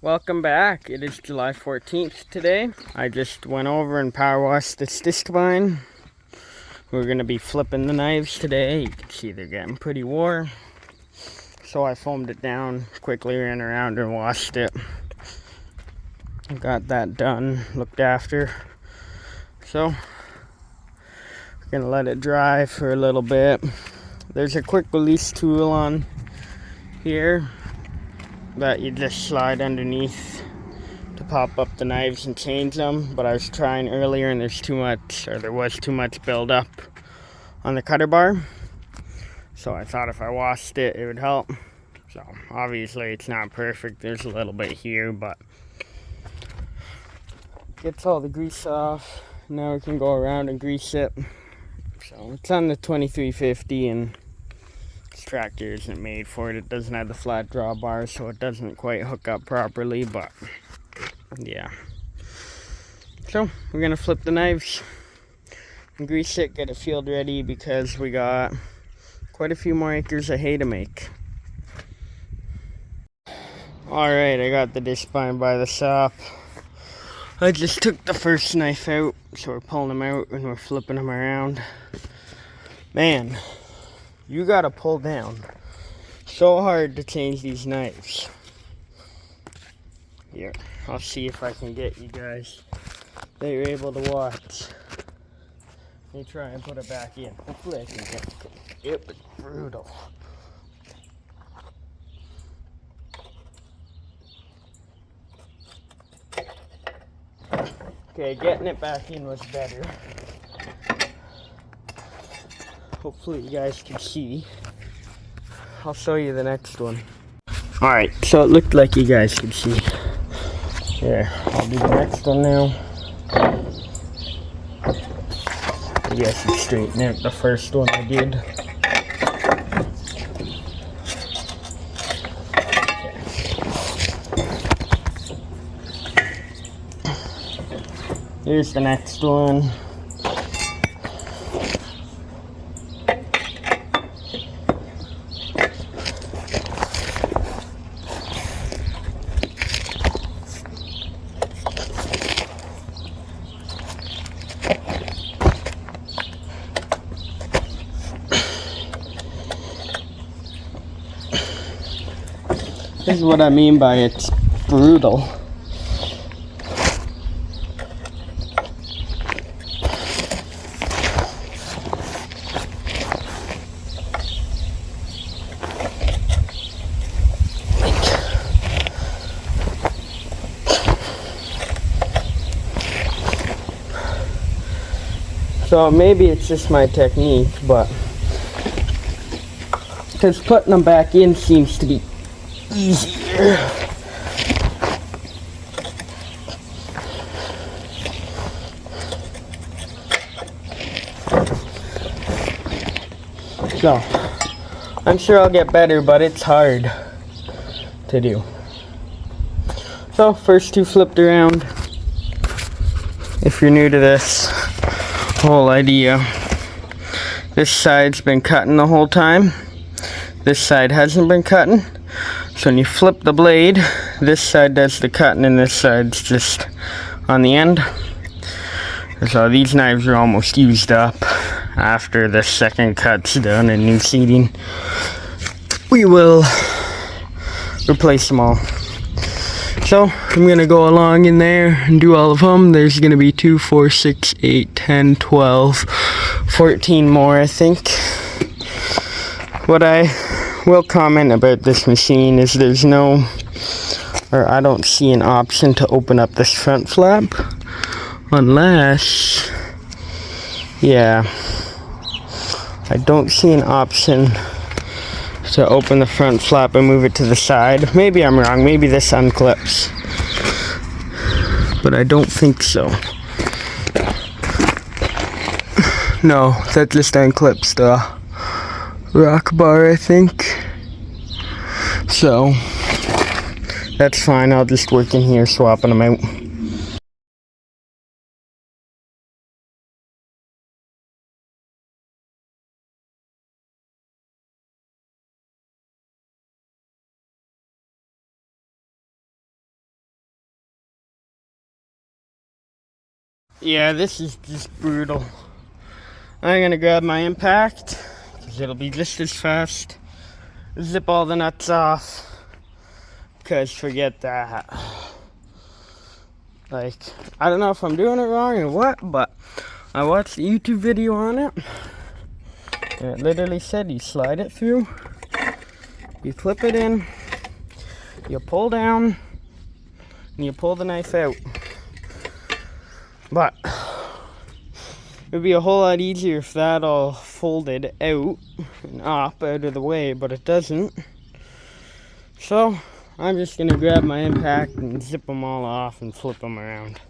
Welcome back. It is July 14th today. I just went over and power washed this discbine. We're going to be flipping the knives today. You can see they're getting pretty wore. So I foamed it down, quickly ran around and washed it. Got that done, looked after. So we're going to let it dry for a little bit. There's a quick release tool on here that you just slide underneath to pop up the knives and change them, but I was trying earlier and there was too much buildup on the cutter bar, so I thought if I washed it, it would help. So obviously it's not perfect, there's a little bit here, but gets all the grease off. Now we can go around and grease it. So it's on the 2350 and this tractor isn't made for it. It doesn't have the flat drawbar, so it doesn't quite hook up properly, but yeah. So we're gonna flip the knives and grease it, get it field ready, because we got quite a few more acres of hay to make. Alright, I got the discbine by the shop. I just took the first knife out, so we're pulling them out and we're flipping them around. Man, you gotta pull down so hard to change these knives. Here, I'll see if I can get you guys that you're able to watch. Let me try and put it back in. Hopefully I can get it. It was brutal. Okay, getting it back in was better. Hopefully you guys can see. I'll show you the next one. Alright, so it looked like you guys could see. Here, I'll do the next one now. Maybe I should straighten out the first one I did. Here's the next one. This is what I mean by it's brutal. So maybe it's just my technique, but because putting them back in seems to be easier. So I'm sure I'll get better, but it's hard to do. So first two flipped around. If you're new to this whole idea, this side's been cutting the whole time. This side hasn't been cutting. So when you flip the blade, this side does the cutting and this side's just on the end. So these knives are almost used up. After the second cut's done and new seating, we will replace them all. So I'm gonna go along in there and do all of them. There's gonna be 2, 4, 6, 8, 10, 12, 14 more, I think. What I will comment about this machine is I don't see an option to open up this front flap unless, yeah, I don't see an option to open the front flap and move it to the side. Maybe I'm wrong, maybe this unclips, but I don't think so. No, that just unclips the rock bar, I think. So that's fine, I'll just work in here swapping them out. Yeah, this is just brutal. I'm gonna grab my impact, because it'll be just as fast. Zip all the nuts off, because forget that. Like, I don't know if I'm doing it wrong or what, but I watched a YouTube video on it. And it literally said you slide it through, you clip it in, you pull down, and you pull the knife out. But it would be a whole lot easier if that all folded out and up out of the way, but it doesn't. So I'm just gonna grab my impact and zip them all off and flip them around.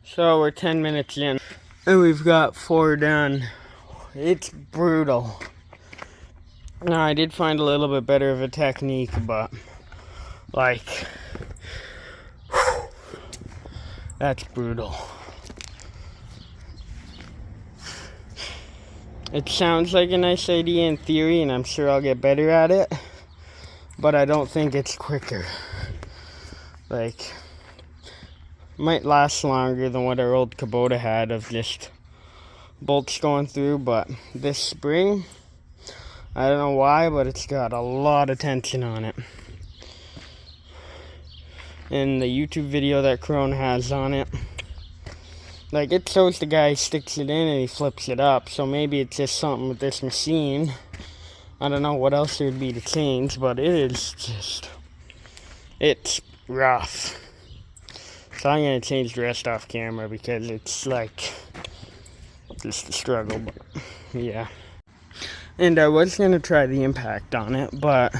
So we're 10 minutes in and we've got 4 done. It's brutal. Now I did find a little bit better of a technique, but like, that's brutal. It sounds like a nice idea in theory, and I'm sure I'll get better at it, but I don't think it's quicker. Like, might last longer than what our old Kubota had of just bolts going through, but this spring, I don't know why, but it's got a lot of tension on it. In the YouTube video that Crone has on it, like, it shows the guy sticks it in and he flips it up, so maybe it's just something with this machine. I don't know what else there would be to change, but it is just, it's rough. So I'm going to change the rest off camera because it's like just a struggle, but yeah. And I was going to try the impact on it, but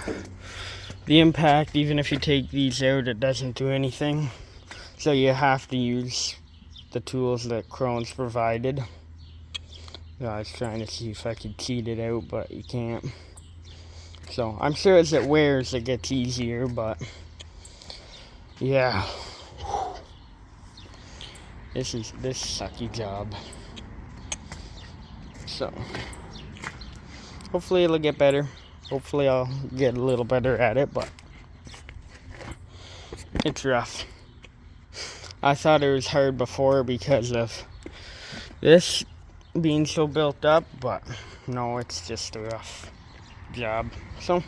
the impact, even if you take these out, it doesn't do anything. So you have to use the tools that Crone's provided. I was trying to see if I could cheat it out, but you can't. So I'm sure as it wears, it gets easier, but yeah. This sucky job. So hopefully it'll get better. Hopefully I'll get a little better at it, but it's rough. I thought it was hard before because of this being so built up, but no, it's just a rough job. So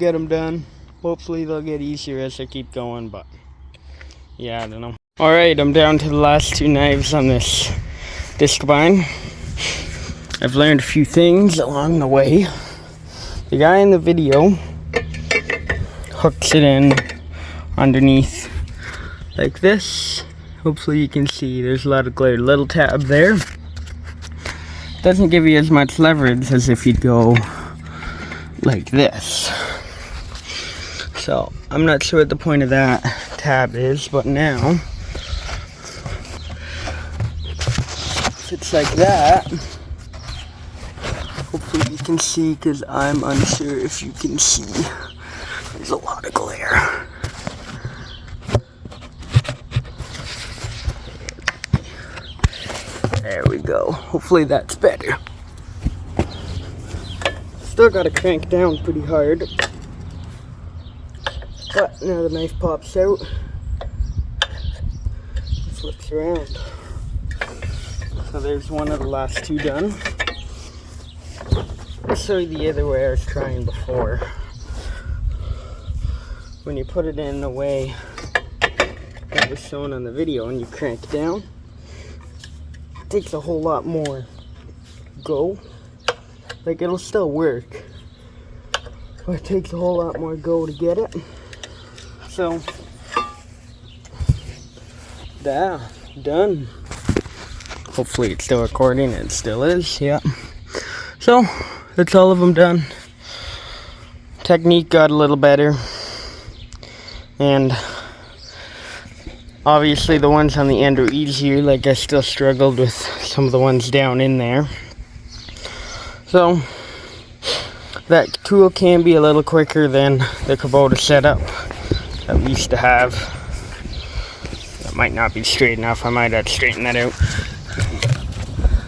get them done. Hopefully they'll get easier as I keep going, but yeah, I don't know. Alright, I'm down to the last 2 knives on this discbine. I've learned a few things along the way. The guy in the video hooks it in underneath like this. Hopefully you can see there's a lot of glare. Little tab there. Doesn't give you as much leverage as if you'd go like this. So I'm not sure what the point of that tab is, but now it's like that. Hopefully you can see, because I'm unsure if you can see. There's a lot of glare. There we go. Hopefully that's better. Still got to crank down pretty hard. But now the knife pops out. It flips around. So there's one of the last 2 done. I'll show you the other way I was trying before. When you put it in the way that was shown on the video and you crank down, it takes a whole lot more go. Like, it'll still work, but it takes a whole lot more go to get it. So, yeah, done. Hopefully it's still recording. It still is, yeah. So, that's all of them done. Technique got a little better. And obviously the ones on the end are easier. Like, I still struggled with some of the ones down in there. So, that tool can be a little quicker than the Kubota setup that we used to have. That might not be straight enough. I might have to straighten that out.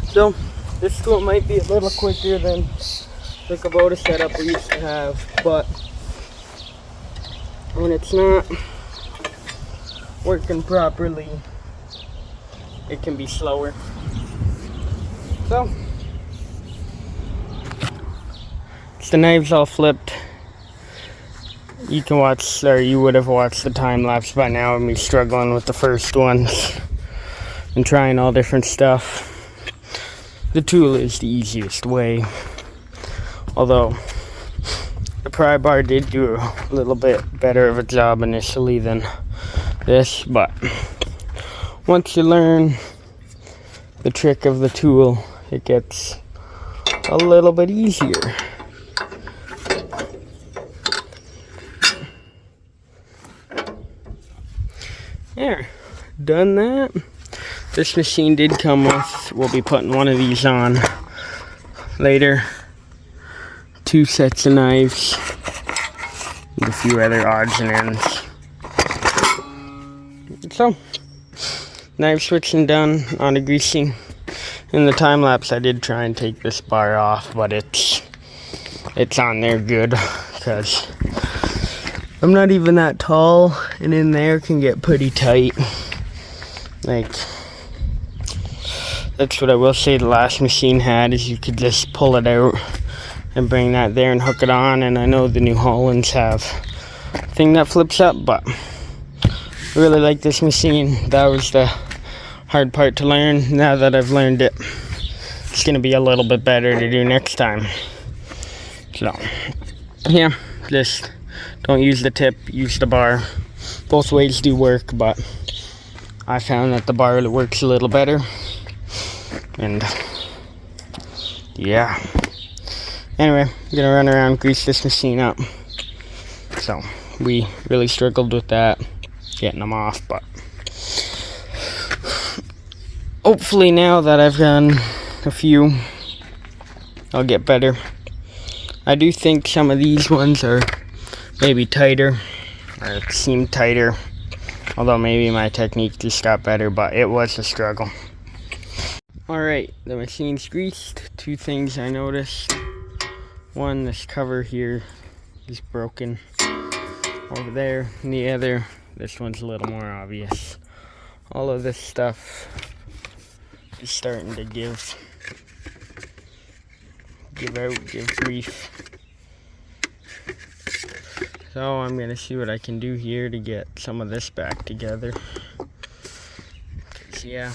So, this tool might be a little quicker than the Kubota setup we used to have, but when it's not working properly, it can be slower. So, the knives all flipped. You can watch, or you would have watched the time lapse by now of me struggling with the first ones and trying all different stuff. The tool is the easiest way, although the pry bar did do a little bit better of a job initially than this, but once you learn the trick of the tool, it gets a little bit easier. There, done that. This machine did come with, we'll be putting one of these on later. 2 sets of knives and a few other odds and ends. So, knife switching done on a greasing. In the time lapse I did try and take this bar off, but it's on there good because I'm not even that tall, and in there can get pretty tight. Like, that's what I will say the last machine had, is you could just pull it out and bring that there and hook it on. And I know the New Hollands have a thing that flips up, but I really like this machine. That was the hard part to learn. Now that I've learned it, it's going to be a little bit better to do next time. So, yeah, just don't use the tip, use the bar. Both ways do work, but I found that the bar works a little better. And yeah. Anyway, I'm gonna run around, grease this machine up. So we really struggled with that, getting them off, but hopefully now that I've done a few, I'll get better. I do think some of these ones are maybe tighter, or seem tighter, although maybe my technique just got better, but it was a struggle. Alright, the machine's greased. 2 things I noticed. One, this cover here is broken over there, and the other, this one's a little more obvious. All of this stuff is starting to give grief. So I'm gonna see what I can do here to get some of this back together. 'Cause yeah,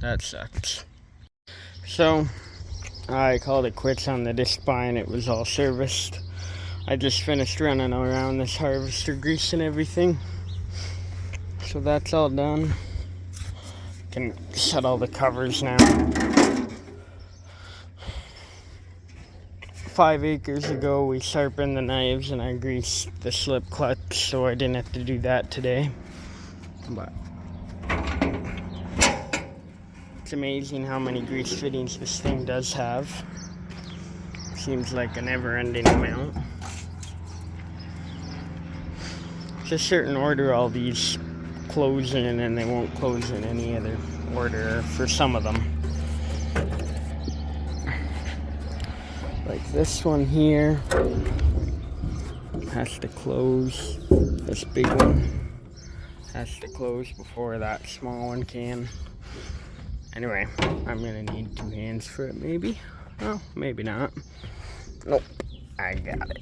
that sucks. So I called it quits on the discbine. It was all serviced. I just finished running around this harvester, greasing everything. So that's all done. Can shut all the covers now. 5 acres ago we sharpened the knives and I greased the slip clutch, so I didn't have to do that today. But it's amazing how many grease fittings this thing does have. Seems like a never-ending amount. It's a certain order all these close in, and they won't close in any other order for some of them. Like this one here has to close. This big one has to close before that small one can. Anyway, I'm gonna need 2 hands for it, maybe. Well, maybe not. Nope, I got it.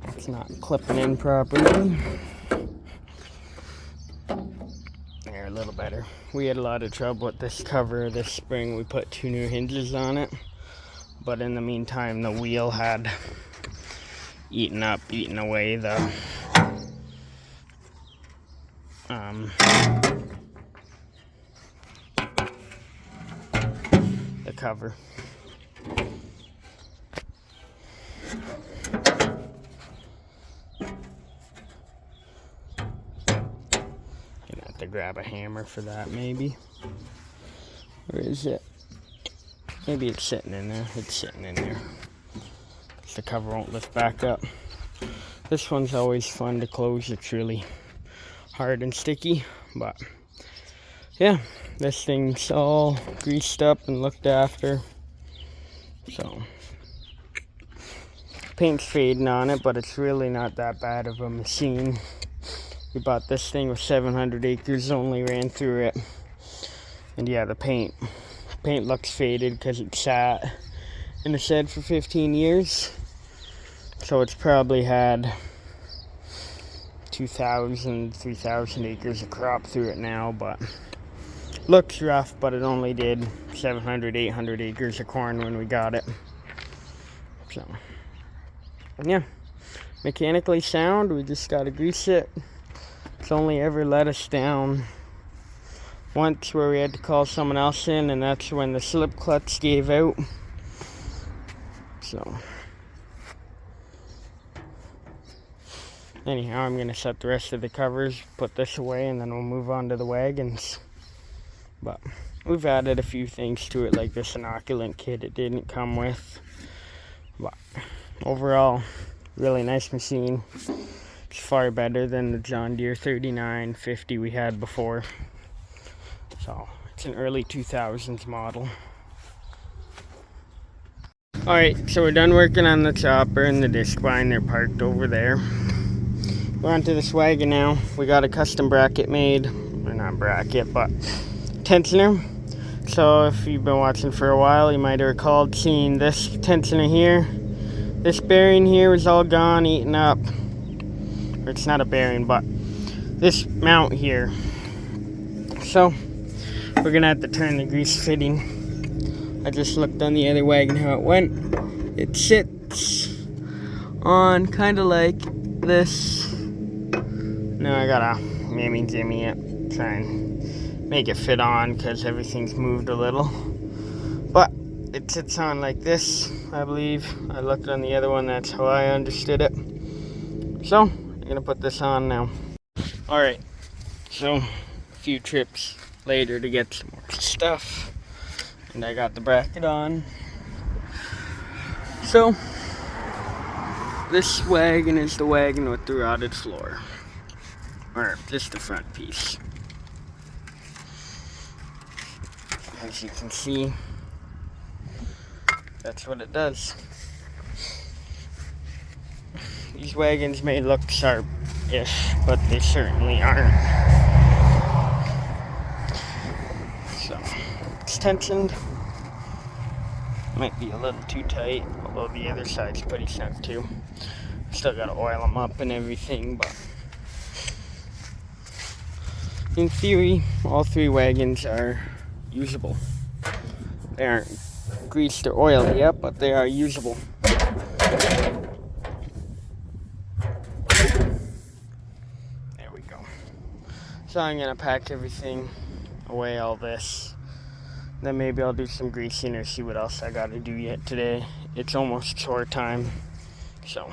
It's not clipping in properly. There, a little better. We had a lot of trouble with this cover this spring. We put 2 new hinges on it, but in the meantime the wheel had eaten away the cover. Gonna have to grab a hammer for that, maybe. Where is it? Maybe it's sitting in there. It's sitting in there. The cover won't lift back up. This one's always fun to close. It's really hard and sticky, but yeah, this thing's all greased up and looked after. So paint's fading on it, but it's really not that bad of a machine. We bought this thing with 700 acres, only ran through it. And yeah, the paint looks faded because it sat in the shed for 15 years. So it's probably had 2,000, 3,000 acres of crop through it now, but looks rough, but it only did 700, 800 acres of corn when we got it. So yeah, mechanically sound. We just gotta grease it. It's only ever let us down once, where we had to call someone else in, and that's when the slip clutch gave out. So anyhow, I'm gonna set the rest of the covers, put this away, and then we'll move on to the wagons. But we've added a few things to it, like this inoculant kit it didn't come with. But overall, really nice machine. It's far better than the John Deere 3950 we had before. So it's an early 2000s model. Alright, so we're done working on the chopper and the discbine. They're parked over there. We're onto this wagon now. We got a custom bracket made. Or not bracket, but tensioner. So if you've been watching for a while, you might have recalled seeing this tensioner here. This bearing here was all gone, eaten up. Or it's not a bearing, but this mount here. So we're gonna have to turn the grease fitting. I just looked on the other wagon how it went. It sits on kind of like this. Now I gotta maybe jimmy it, try and make it fit on because everything's moved a little. But it sits on like this, I believe. I looked on the other one, that's how I understood it. So I'm gonna put this on now. Alright, so a few trips later to get some more stuff, and I got the bracket on. So this wagon is the wagon with the rotted floor, or just the front piece. As you can see, that's what it does. These wagons may look sharp-ish, but they certainly aren't. So it's tensioned. Might be a little too tight, although the other side's pretty snug too. Still gotta oil them up and everything, but in theory, all 3 wagons are usable. They aren't greased or oiled yet, but they are usable. There we go. So I'm gonna pack everything away, all this. Then maybe I'll do some greasing or see what else I gotta do yet today. It's almost chore time, so